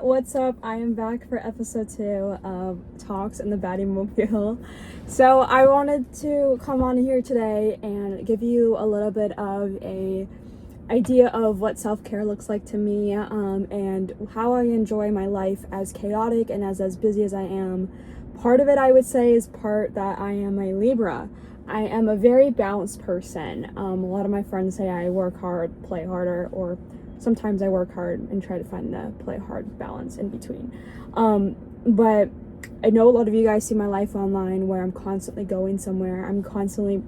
what's up? I am back for episode 2 of Talks in the Baddie Mobile. So I wanted to come on here today and give you a little bit of a idea of what self-care looks like to me, and how I enjoy my life as chaotic and as busy as I am. Part of it, I would say, is part that I am a Libra. I am a very balanced person. A lot of my friends say I work hard, play harder, or sometimes I work hard and try to find the play hard balance in between. But I know a lot of you guys see my life online where I'm constantly going somewhere. I'm constantly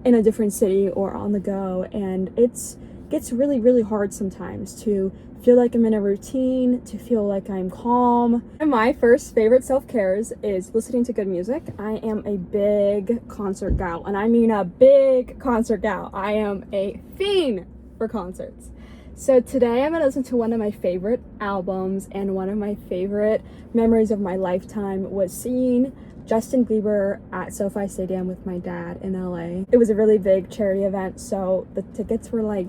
in a different city or on the go, and it gets really, really hard sometimes to feel like I'm in a routine, to feel like I'm calm. And my first favorite self-cares is listening to good music. I am a big concert gal, and I mean a big concert gal. I am a fiend for concerts. So today I'm going to listen to one of my favorite albums, and one of my favorite memories of my lifetime was seeing Justin Bieber at SoFi Stadium with my dad in LA. It was a really big charity event, so the tickets were like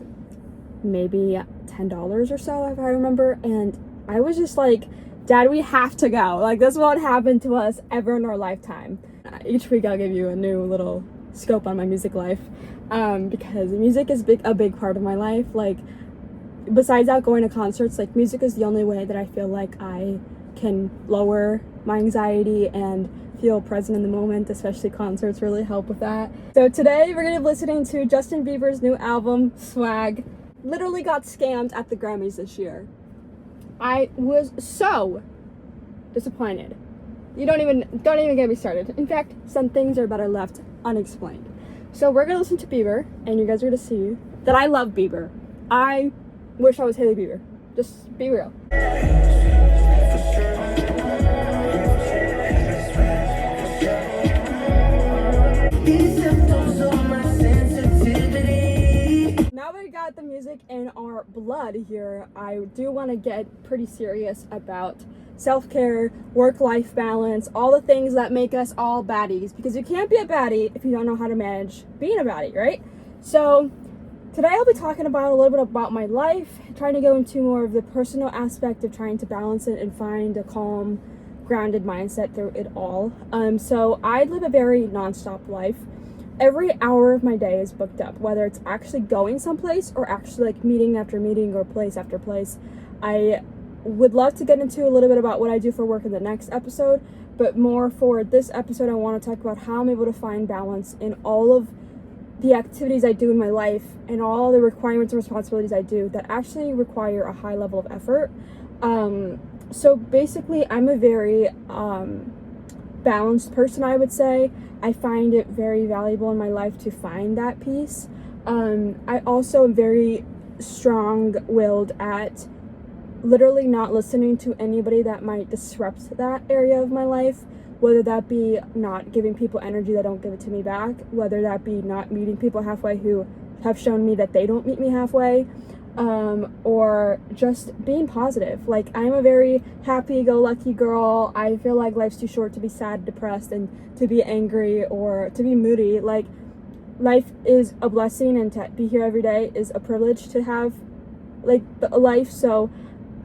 maybe $10 or so, if I remember, and I was just like, Dad, we have to go. Like, this won't happen to us ever in our lifetime. Each week I'll give you a new little scope on my music life, because music is a big part of my life. Like, besides out going to concerts, like, music is the only way that I feel like I can lower my anxiety and feel present in the moment. Especially concerts really help with that. So today we're gonna be listening to Justin Bieber's new album, Swag. Literally got scammed at the Grammys this year. I was so disappointed. You don't even get me started. In fact, some things are better left unexplained. So we're gonna listen to Bieber, and you guys are gonna see that I love Bieber. I wish I was Hailey Bieber. Just be real. Now that we got the music in our blood here, I do want to get pretty serious about self-care, work-life balance, all the things that make us all baddies, because you can't be a baddie if you don't know how to manage being a baddie, right? So today I'll be talking about a little bit about my life, trying to go into more of the personal aspect of trying to balance it and find a calm, grounded mindset through it all. So I live a very non-stop life. Every hour of my day is booked up, whether it's actually going someplace or actually like meeting after meeting or place after place. I would love to get into a little bit about what I do for work in the next episode, but more for this episode, I want to talk about how I'm able to find balance in all of the activities I do in my life and all the requirements and responsibilities I do that actually require a high level of effort. So basically, I'm a very balanced person, I would say. I find it very valuable in my life to find that peace. I also am very strong-willed at literally not listening to anybody that might disrupt that area of my life, whether that be not giving people energy that don't give it to me back, whether that be not meeting people halfway who have shown me that they don't meet me halfway, or just being positive. Like, I'm a very happy-go-lucky girl. I feel like life's too short to be sad, depressed, and to be angry or to be moody. Like, life is a blessing, and to be here every day is a privilege to have, like, a life. So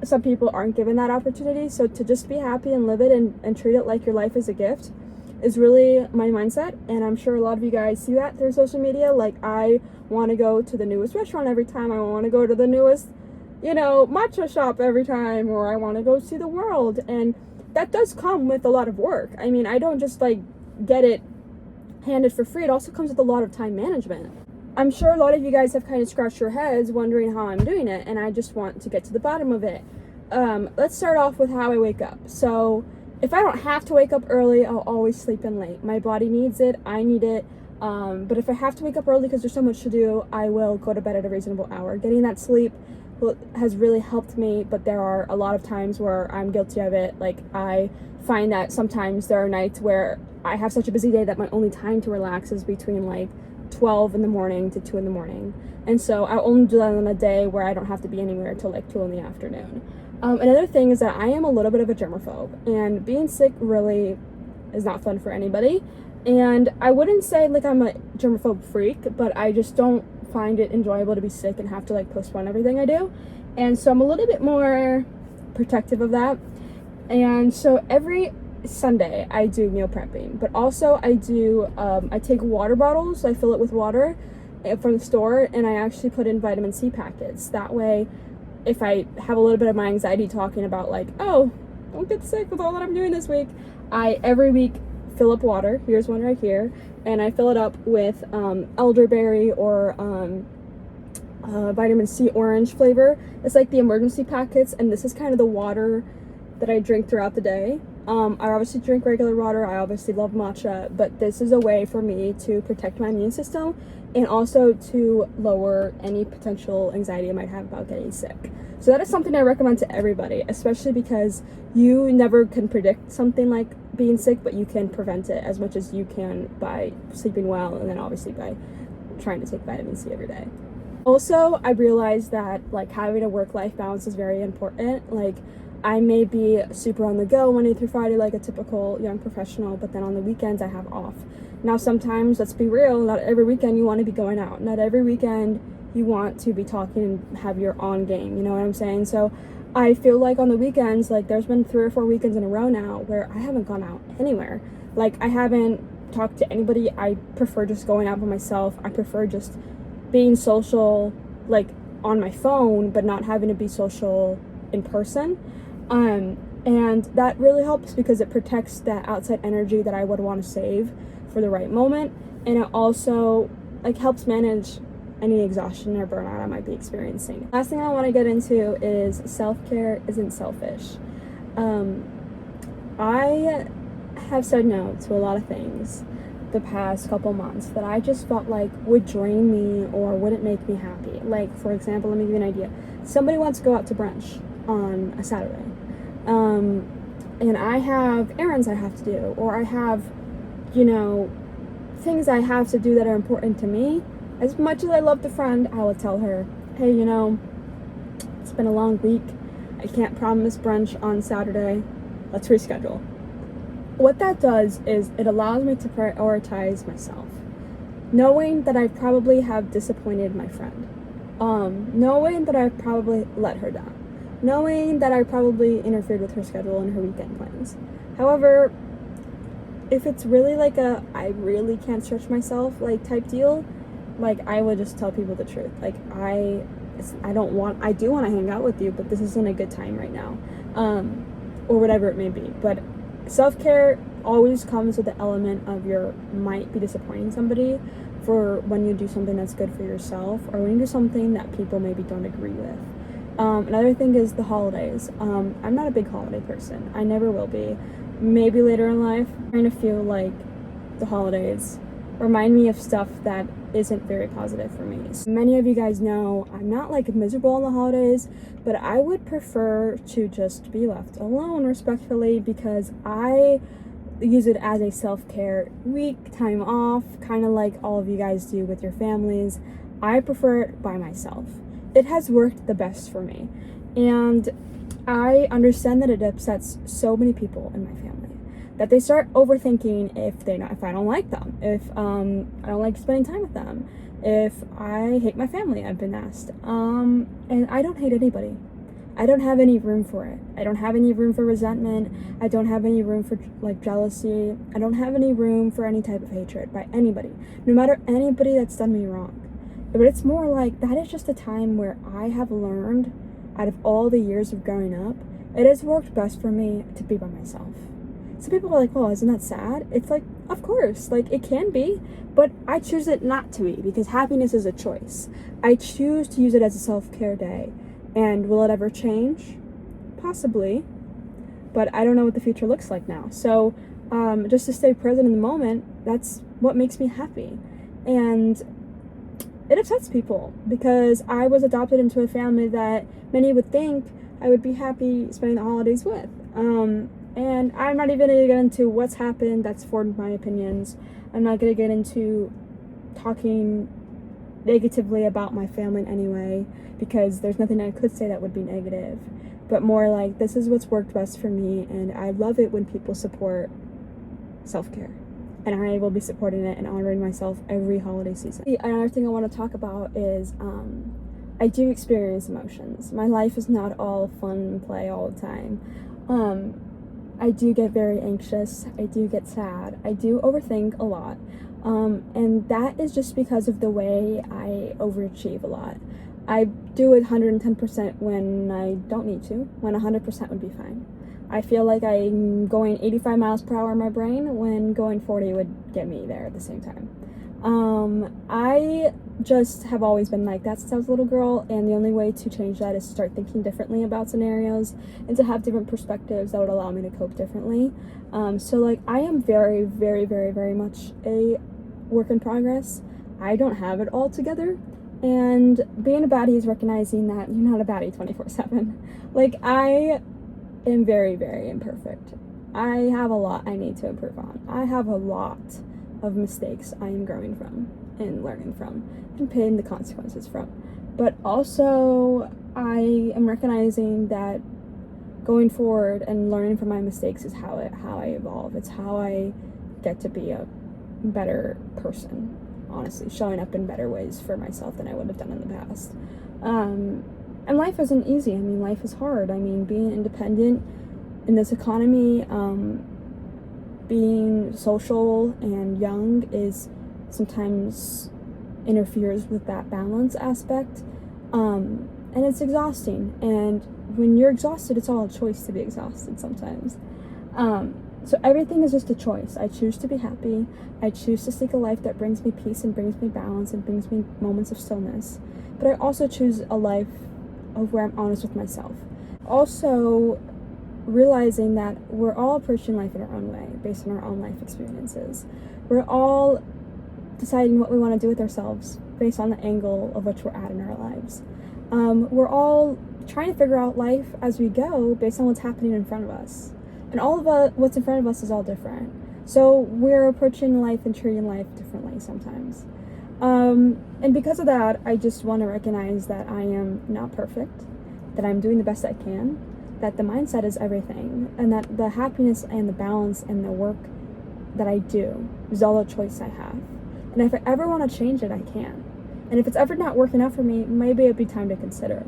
some people aren't given that opportunity. So to just be happy and live it and treat it like your life is a gift is really my mindset. And I'm sure a lot of you guys see that through social media. Like, I want to go to the newest restaurant every time. I want to go to the newest, matcha shop every time, or I want to go see the world. And that does come with a lot of work. I mean, I don't just like get it handed for free. It also comes with a lot of time management. I'm sure a lot of you guys have kind of scratched your heads wondering how I'm doing it, and I just want to get to the bottom of it. Let's start off with how I wake up. So if I don't have to wake up early, I'll always sleep in late. My body needs it. I need it. But if I have to wake up early because there's so much to do, I will go to bed at a reasonable hour. Getting that sleep has really helped me, but there are a lot of times where I'm guilty of it. Like, I find that sometimes there are nights where I have such a busy day that my only time to relax is between like 12 in the morning to 2 in the morning. And so I only do that on a day where I don't have to be anywhere till like 2 in the afternoon. Another thing is that I am a little bit of a germaphobe, and being sick really is not fun for anybody. And I wouldn't say like I'm a germaphobe freak, but I just don't find it enjoyable to be sick and have to like postpone everything I do. And so I'm a little bit more protective of that. And so every Sunday I do meal prepping, but also I take water bottles, I fill it with water from the store, and I actually put in vitamin C packets. That way, if I have a little bit of my anxiety talking about like, oh, don't get sick with all that I'm doing this week, I every week fill up water. Here's one right here, and I fill it up with elderberry or vitamin C orange flavor. It's like the emergency packets, and this is kind of the water that I drink throughout the day. I obviously drink regular water. I obviously love matcha, but this is a way for me to protect my immune system and also to lower any potential anxiety I might have about getting sick. So that is something I recommend to everybody, especially because you never can predict something like being sick, but you can prevent it as much as you can by sleeping well, and then obviously by trying to take vitamin C every day. Also, I realized that like having a work-life balance is very important. Like, I may be super on the go Monday through Friday like a typical young professional, but then on the weekends I have off. Now sometimes, let's be real, not every weekend you want to be going out. Not every weekend you want to be talking and have your on game, you know what I'm saying? So I feel like on the weekends, like there's been 3 or 4 weekends in a row now where I haven't gone out anywhere. Like, I haven't talked to anybody. I prefer just going out by myself. I prefer just being social, like on my phone, but not having to be social in person. And that really helps because it protects that outside energy that I would want to save for the right moment, and it also like helps manage any exhaustion or burnout I might be experiencing. Last thing I want to get into is self-care isn't selfish. I have said no to a lot of things the past couple months that I just felt like would drain me or wouldn't make me happy. Like, for example, let me give you an idea. Somebody wants to go out to brunch on a Saturday. And I have errands I have to do, or I have, you know, things I have to do that are important to me. As much as I love the friend, I will tell her, hey, you know, it's been a long week. I can't promise brunch on Saturday. Let's reschedule. What that does is it allows me to prioritize myself, knowing that I probably have disappointed my friend, knowing that I probably let her down, knowing that I probably interfered with her schedule and her weekend plans. However, if it's really like a I really can't stretch myself like type deal, like I would just tell people the truth. Like I do want to hang out with you, but this isn't a good time right now, or whatever it may be. But self-care always comes with the element of you might be disappointing somebody for when you do something that's good for yourself, or when you do something that people maybe don't agree with. Another thing is the holidays. I'm not a big holiday person. I never will be. Maybe later in life. I kind of feel like the holidays remind me of stuff that isn't very positive for me. So many of you guys know I'm not like miserable on the holidays, but I would prefer to just be left alone respectfully, because I use it as a self-care week, time off, kind of like all of you guys do with your families. I prefer it by myself. It has worked the best for me, and I understand that it upsets so many people in my family that they start overthinking if I don't like them, if I don't like spending time with them, if I hate my family. I've been asked, and I don't hate anybody. I don't have any room for it. I don't have any room for resentment. I don't have any room for like jealousy. I don't have any room for any type of hatred by anybody, no matter anybody that's done me wrong. But it's more like that is just a time where I have learned, out of all the years of growing up, it has worked best for me to be by myself. Some people are like, well, isn't that sad? It's like, of course, like it can be, but I choose it not to be, because happiness is a choice. I choose to use it as a self-care day. And will it ever change? Possibly, but I don't know what the future looks like now. So just to stay present in the moment, that's what makes me happy. And it upsets people because I was adopted into a family that many would think I would be happy spending the holidays with. And I'm not even going to get into what's happened that's formed my opinions. I'm not going to get into talking negatively about my family in any way, because there's nothing I could say that would be negative. But more like, this is what's worked best for me, and I love it when people support self-care. And I will be supporting it and honoring myself every holiday season. Another thing I want to talk about is I do experience emotions. My life is not all fun and play all the time. I do get very anxious. I do get sad. I do overthink a lot. And that is just because of the way I overachieve a lot. I do it 110% when I don't need to, when 100% would be fine. I feel like I'm going 85 miles per hour in my brain when going 40 would get me there at the same time. I just have always been like that since I was a little girl, and the only way to change that is to start thinking differently about scenarios and to have different perspectives that would allow me to cope differently. So like I am very, very, very, very much a work in progress. I don't have it all together, and being a baddie is recognizing that you're not a baddie 24/7. Like I am very, very imperfect. I have a lot I need to improve on. I have a lot of mistakes I am growing from and learning from and paying the consequences from. But also I am recognizing that going forward and learning from my mistakes is how I evolve. It's how I get to be a better person, honestly, showing up in better ways for myself than I would have done in the past. And life isn't easy. I mean, life is hard. I mean, being independent in this economy, being social and young is sometimes interferes with that balance aspect, and it's exhausting. And when you're exhausted, it's all a choice to be exhausted sometimes. So everything is just a choice. I choose to be happy. I choose to seek a life that brings me peace and brings me balance and brings me moments of stillness. But I also choose a life of where I'm honest with myself. Also, realizing that we're all approaching life in our own way, based on our own life experiences. We're all deciding what we want to do with ourselves based on the angle of which we're at in our lives. We're all trying to figure out life as we go based on what's happening in front of us. And all of what's in front of us is all different. So we're approaching life and treating life differently sometimes. And because of that, I just want to recognize that I am not perfect, that I'm doing the best I can, that the mindset is everything, and that the happiness and the balance and the work that I do is all a choice I have. And if I ever want to change it, I can. And if it's ever not working out for me, maybe it'd be time to consider.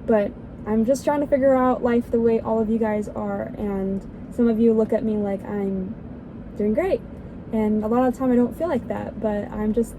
But I'm just trying to figure out life the way all of you guys are, and some of you look at me like I'm doing great. And a lot of the time I don't feel like that, but I'm just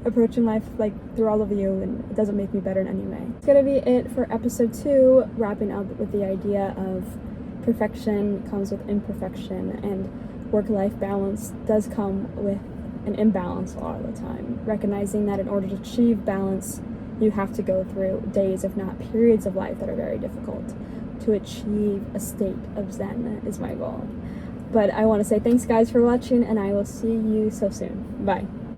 approaching life like through all of you, and it doesn't make me better in any way. It's gonna be it for episode 2, wrapping up with the idea of perfection comes with imperfection, and work-life balance does come with an imbalance a lot of the time. Recognizing that in order to achieve balance, you have to go through days, if not periods of life that are very difficult. To achieve a state of zen is my goal. But I want to say thanks guys for watching, and I will see you so soon. Bye.